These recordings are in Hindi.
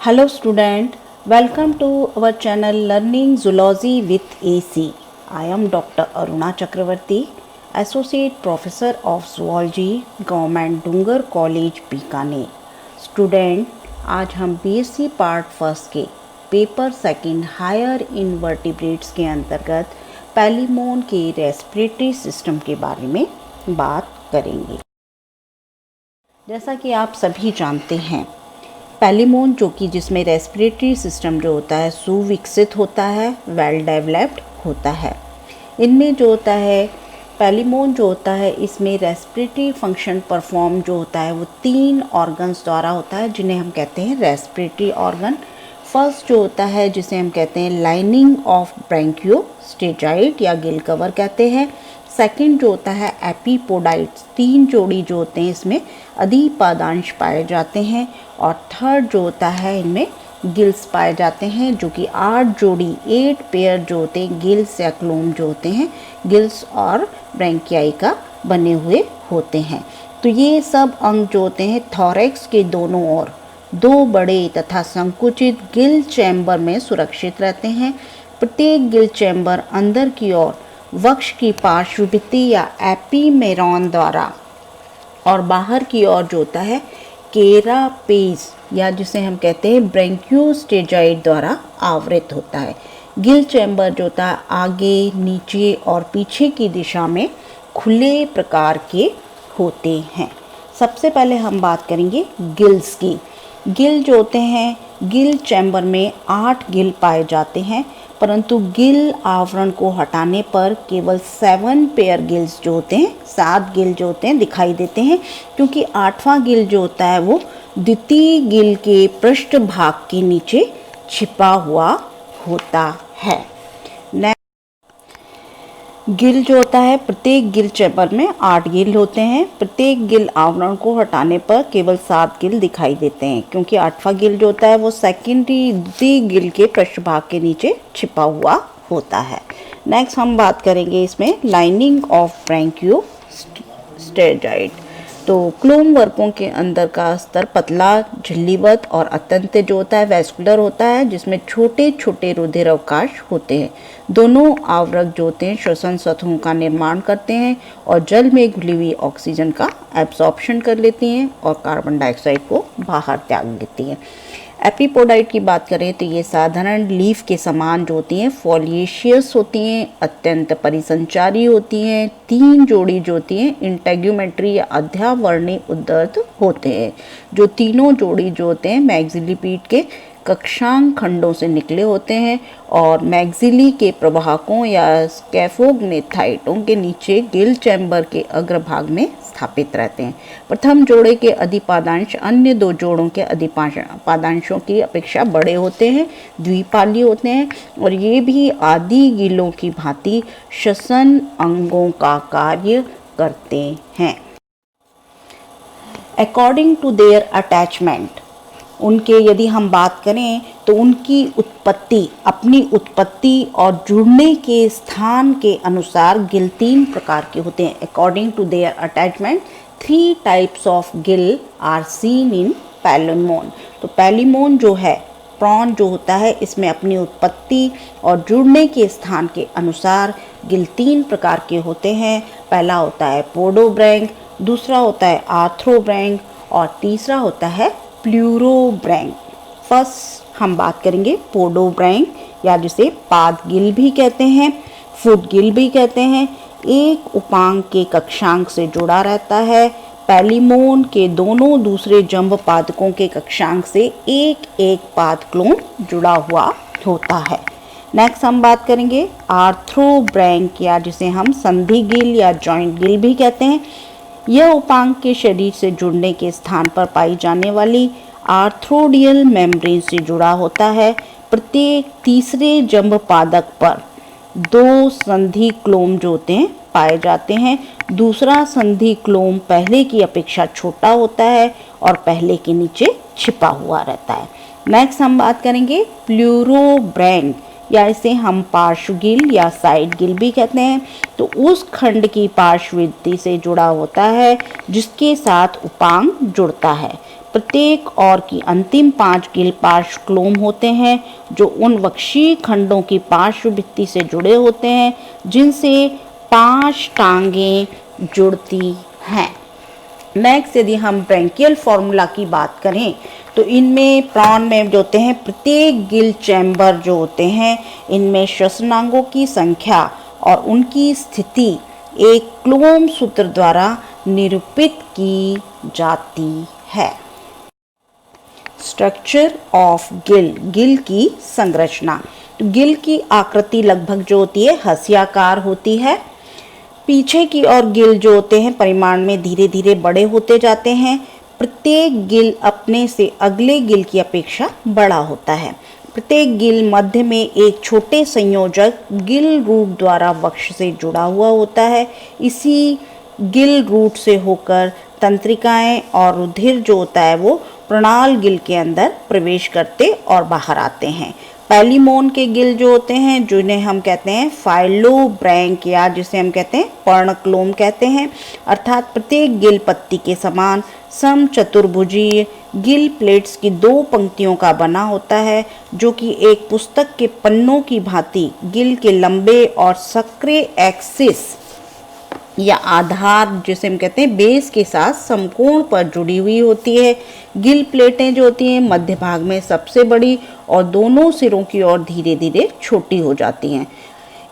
Hello student, welcome to our channel Learning Zoology with AC. I am Dr. Aruna Chakravarti, Associate Professor of Zoology, Government Dungar College, Bikaner. Student, आज हम बीएससी पार्ट फर्स्ट के पेपर सेकंड हायर इनवर्टिब्रेट्स के अंतर्गत पैलिमोन के रेस्पिरेटरी सिस्टम के बारे में बात करेंगे. जैसा कि आप सभी जानते हैं, पैलिमोन जो कि जिसमें रेस्पिरेटरी सिस्टम जो होता है सुविकसित होता है, वेल डेवलप्ड होता है. इनमें जो होता है पैलिमोन जो होता है इसमें रेस्पिरेटरी फंक्शन परफॉर्म जो होता है वो 3 ऑर्गन्स द्वारा होता है जिन्हें हम कहते हैं रेस्पिरेटरी ऑर्गन. फर्स्ट जो होता है जिसे हम कहते हैं लाइनिंग ऑफ ब्रैंकियोस्टेजाइड या गिल कवर कहते हैं. सेकंड जो होता है एपिपोडाइट्स, 3 जोड़ी जो होते हैं इसमें अधिपादांश पाए जाते हैं. और थर्ड जो होता है इनमें गिल्स पाए जाते हैं जो कि 8 जोड़ी 8 पेयर जो होते हैं गिल्स या क्लोम जो होते हैं गिल्स और ब्रैंकियाई का बने हुए होते हैं. तो ये सब अंग जो होते हैं थोरैक्स के दोनों ओर 2 बड़े तथा संकुचित गिल चैम्बर में सुरक्षित रहते हैं. प्रत्येक गिल चैम्बर अंदर की ओर वक्ष की पार्श्वभित्ति या एपीमेरॉन द्वारा और बाहर की ओर जो होता है केरापेज या जिसे हम कहते हैं ब्रैंकियोस्टेजाइड द्वारा आवृत होता है. गिल चैम्बर जो होता है आगे, नीचे और पीछे की दिशा में खुले प्रकार के होते हैं. सबसे पहले हम बात करेंगे गिल्स की. गिल जो होते हैं गिल चैम्बर में 8 गिल पाए जाते हैं, परंतु गिल आवरण को हटाने पर केवल 7 पेयर गिल्स जो होते हैं 7 गिल जो होते हैं दिखाई देते हैं, क्योंकि 8वां गिल जो होता है वो द्वितीय गिल के पृष्ठ भाग के नीचे छिपा हुआ होता है. गिल जो होता है प्रत्येक गिल चैम्बर में 8 गिल होते हैं. प्रत्येक गिल आवरण को हटाने पर केवल 7 गिल दिखाई देते हैं, क्योंकि 8वां गिल जो होता है वो सेकेंडरी द्वितीय गिल के पृष्ठभाग के नीचे छिपा हुआ होता है. नेक्स्ट हम बात करेंगे इसमें लाइनिंग ऑफ ब्रैंकियोस्टेजाइड. तो क्लोम वर्पों के अंदर का स्तर पतला, झिल्लीवत और अत्यंत जो होता है वैस्कुलर होता है, जिसमें छोटे छोटे रुधिर अवकाश होते हैं. दोनों आवरक जो होते हैं श्वसन सतहों का निर्माण करते हैं और जल में घुली हुई ऑक्सीजन का एब्जॉर्प्शन कर लेती हैं और कार्बन डाइऑक्साइड को बाहर त्याग देती हैं. एपिपोडाइट की बात करें तो ये साधारण लीफ के समान जो होती हैं फॉलिएशियस होती हैं, अत्यंत परिसंचारी होती हैं. 3 जोड़ी जो होती हैं इंटेग्यूमेंट्री या अध्यावरणी उद्धर्त होते हैं. जो तीनों जोड़ी जो होते हैं मैक्सिलिपीड के कक्षांग खंडों से निकले होते हैं और मैक्सिली के प्रवाहकों या स्कैफोग्नेथाइटों के नीचे गिल चैम्बर के अग्रभाग में स्थापित रहते हैं. प्रथम जोड़े के अधिपादांश अन्य 2 जोड़ों के अधिपादांशों की अपेक्षा बड़े होते हैं, द्विपाली होते हैं और ये भी आदि गिलों की भांति श्वसन अंगों का कार्य करते हैं. अकॉर्डिंग टू देयर अटैचमेंट, उनके यदि हम बात करें तो उनकी उत्पत्ति, अपनी उत्पत्ति और जुड़ने के स्थान के अनुसार गिल 3 प्रकार के होते हैं. According to their attachment 3 types of gill are seen in Palaemon. तो पैलिमोन जो है प्रॉन जो होता है इसमें अपनी उत्पत्ति और जुड़ने के स्थान के अनुसार गिल 3 प्रकार के होते हैं. पहला होता है पोडोब्रैंक, दूसरा होता है आर्थ्रोब्रैंक और तीसरा होता है प्लूरोब्रैंक. फर्स्ट हम बात करेंगे पोडोब्रैंक या जिसे पाद गिल भी कहते हैं, फुट गिल भी कहते हैं. एक उपांग के कक्षांक से जुड़ा रहता है. पैलिमोन के दोनों दूसरे जंभ पादकों के कक्षांक से एक पाद क्लोन जुड़ा हुआ होता है. नेक्स्ट हम बात करेंगे आर्थ्रोब्रैंक या जिसे हम संधि गिल या जॉइंट गिल भी कहते हैं. यह उपांग के शरीर से जुड़ने के स्थान पर पाई जाने वाली आर्थ्रोडियल मेम्ब्रेन से जुड़ा होता है. प्रत्येक तीसरे जंभ पादक पर 2 संधि क्लोम जो होते हैं पाए जाते हैं. दूसरा संधि क्लोम पहले की अपेक्षा छोटा होता है और पहले के नीचे छिपा हुआ रहता है. नेक्स्ट हम बात करेंगे प्लूरोब्रैंक या इसे हम पार्श्व गिल या साइड गिल भी कहते हैं. तो उस खंड की पार्श्वभित्ति से जुड़ा होता है जिसके साथ उपांग जुड़ता है. प्रत्येक और की अंतिम 5 गिल पार्श्वक्लोम होते हैं जो उन वक्षीय खंडों की पार्श्व भित्ति से जुड़े होते हैं जिनसे 5 टांगें जुड़ती हैं। नेक्स्ट यदि हम ब्रैंकियल फॉर्मूला की बात करें तो इनमें प्राण में जो होते हैं प्रत्येक गिल चैम्बर जो होते हैं इनमें श्वसनांगों की संख्या और उनकी स्थिति एक क्लोम सूत्र द्वारा निरूपित की जाती है। स्ट्रक्चर ऑफ गिल, गिल की संरचना। तो गिल की आकृति लगभग जो होती है हंसियाकार होती है। पीछे की ओर गिल जो होते हैं परिमाण में धीरे धीरे बड़े होते जाते हैं। प्रत्येक गिल अपने से अगले गिल की अपेक्षा बड़ा होता है। प्रत्येक गिल मध्य में एक छोटे संयोजक गिल रूट द्वारा वक्ष से जुड़ा हुआ होता है। इसी गिल रूट से होकर तंत्रिकाएं और रुधिर जो होता है वो प्रणाल गिल के अंदर प्रवेश करते और बाहर आते हैं। पहली मोन के गिल जो होते हैं जिन्हें हम कहते हैं फाइलोब्रैंक या जिसे हम कहते हैं पर्णक्लोम कहते हैं, अर्थात प्रत्येक गिल पत्ती के समान समचतुर्भुजीय गिल प्लेट्स की 2 पंक्तियों का बना होता है जो कि एक पुस्तक के पन्नों की भांति गिल के लंबे और सक्रिय एक्सिस या आधार जिसे हम कहते हैं बेस के साथ समकोण पर जुड़ी हुई होती है। गिल प्लेटें जो होती हैं मध्य भाग में सबसे बड़ी और दोनों सिरों की ओर धीरे धीरे छोटी हो जाती हैं।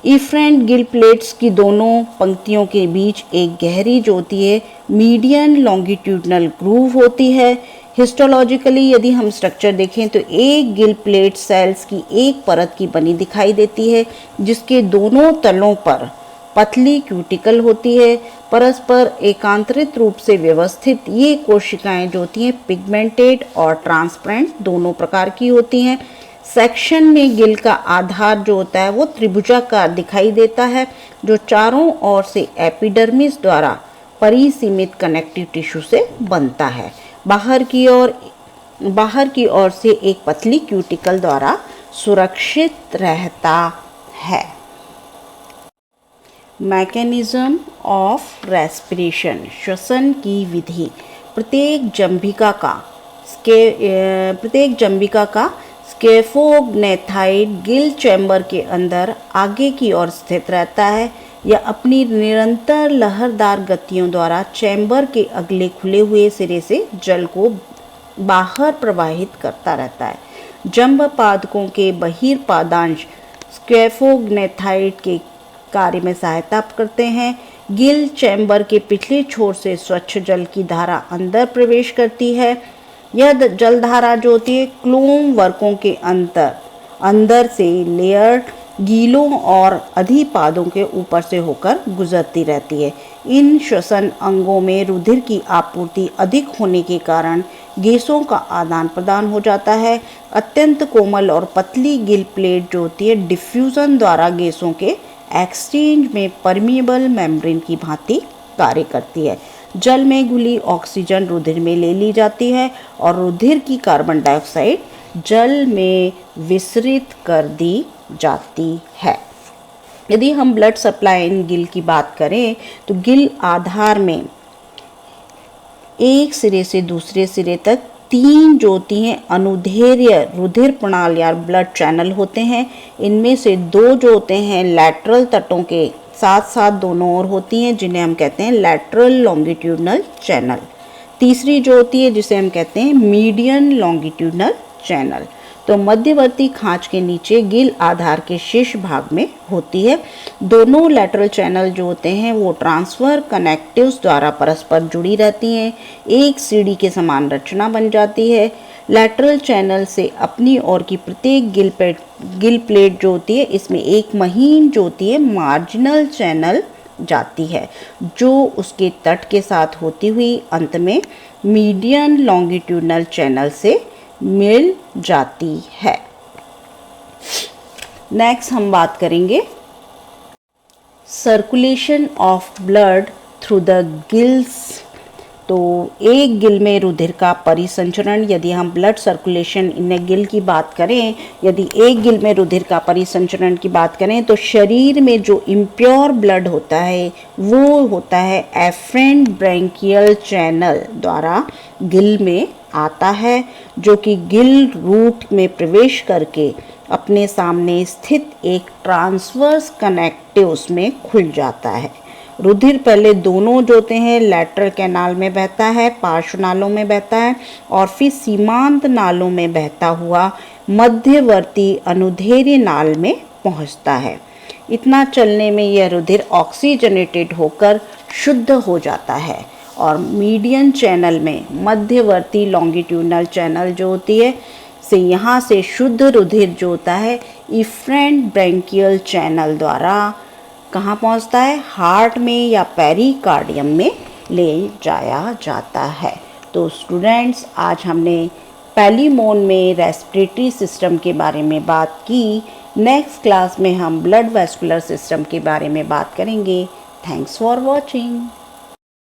इफरेंट गिल प्लेट्स की दोनों पंक्तियों के बीच एक गहरी जो होती है मीडियन लॉन्गिट्यूडनल ग्रूव होती है। हिस्टोलॉजिकली यदि हम स्ट्रक्चर देखें तो एक गिल प्लेट सेल्स की एक परत की बनी दिखाई देती है जिसके दोनों तलों पर पतली क्यूटिकल होती है। परस्पर एकांतरित रूप से व्यवस्थित ये कोशिकाएं जो होती हैं पिगमेंटेड और ट्रांसपेरेंट दोनों प्रकार की होती हैं। सेक्शन में गिल का आधार जो होता है वो त्रिभुजाकार दिखाई देता है जो चारों ओर से एपिडर्मिस द्वारा परिसीमित कनेक्टिव टिश्यू से बनता है। बाहर की ओर से एक पतली क्यूटिकल द्वारा सुरक्षित रहता है। मैकेनिज्म ऑफ रेस्पिरेशन, श्वसन की विधि। प्रत्येक जंबिका का स्केफोग्नेथाइड गिल चैम्बर के अंदर आगे की ओर स्थित रहता है या अपनी निरंतर लहरदार गतियों द्वारा चैम्बर के अगले खुले हुए सिरे से जल को बाहर प्रवाहित करता रहता है। जंब पादकों के बहिर्पादांश स्केफोग्नेथाइड के कार्य में सहायता करते हैं। गिल चैम्बर के पिछले छोर से स्वच्छ जल की धारा अंदर प्रवेश करती है। यह जल धारा जो होती है क्लोम वर्कों के अंदर से लेयर्ड गीलों और अधिपादों के ऊपर से होकर गुजरती रहती है। इन श्वसन अंगों में रुधिर की आपूर्ति अधिक होने के कारण गैसों का आदान प्रदान हो जाता है। अत्यंत कोमल और पतली गिल प्लेट जो होती है डिफ्यूजन द्वारा गैसों के एक्सचेंज में परमिएबल मेम्ब्रेन की भांति कार्य करती है। जल में घुली ऑक्सीजन रुधिर में ले ली जाती है और रुधिर की कार्बन डाइऑक्साइड जल में विसरित कर दी जाती है। यदि हम ब्लड सप्लाई इन गिल की बात करें तो गिल आधार में एक सिरे से दूसरे सिरे तक 3 जो होती हैं अनुदैर्ध्य रुधिर प्रणाल या ब्लड चैनल होते हैं। इनमें से 2 जो होते हैं लैटरल तटों के साथ साथ दोनों ओर होती हैं जिन्हें हम कहते हैं लैटरल लॉन्गिट्यूडनल चैनल। तीसरी जो होती है जिसे हम कहते हैं मीडियन लॉन्गिट्यूडनल चैनल। तो मध्यवर्ती खांच के नीचे गिल आधार के शीर्ष भाग में होती है। दोनों लैटरल चैनल जो होते हैं वो ट्रांसफर कनेक्टिव्स द्वारा परस्पर जुड़ी रहती हैं। एक सीढ़ी के समान रचना बन जाती है। लैटरल चैनल से अपनी ओर की प्रत्येक गिल प्लेट जो होती है इसमें एक महीन जो होती है मार्जिनल चैनल जाती है जो उसके तट के साथ होती हुई अंत में मीडियन लॉन्गिट्यूडनल चैनल से मिल जाती है। नेक्स्ट हम बात करेंगे circulation of blood through the gills तो एक गिल में रुधिर का परिसंचरण, यदि हम ब्लड सर्कुलेशन इन ए गिल की बात करें, यदि एक गिल में रुधिर का परिसंचरण की बात करें तो शरीर में जो इम्प्योर ब्लड होता है वो होता है एफरेंट ब्रैंकियल चैनल द्वारा गिल में आता है, जो कि गिल रूट में प्रवेश करके अपने सामने स्थित एक ट्रांसवर्स कनेक्टिव्स में खुल जाता है। रुधिर पहले दोनों जो होते हैं लैटरल कैनाल में बहता है, पार्श्व नालों में बहता है और फिर सीमांत नालों में बहता हुआ मध्यवर्ती अनुदैर्ध्य नाल में पहुंचता है। इतना चलने में यह रुधिर ऑक्सीजनेटेड होकर शुद्ध हो जाता है और मीडियन चैनल में, मध्यवर्ती लॉन्गिट्यूडनल चैनल जो होती है से यहाँ से शुद्ध रुधिर जो होता है इफरेंट ब्रैंकियल चैनल द्वारा कहाँ पहुँचता है, हार्ट में या पेरिकार्डियम में ले जाया जाता है। तो स्टूडेंट्स, आज हमने पहली मोन में रेस्पिरेटरी सिस्टम के बारे में बात की। नेक्स्ट क्लास में हम ब्लड वेस्कुलर सिस्टम के बारे में बात करेंगे। Thanks for watching.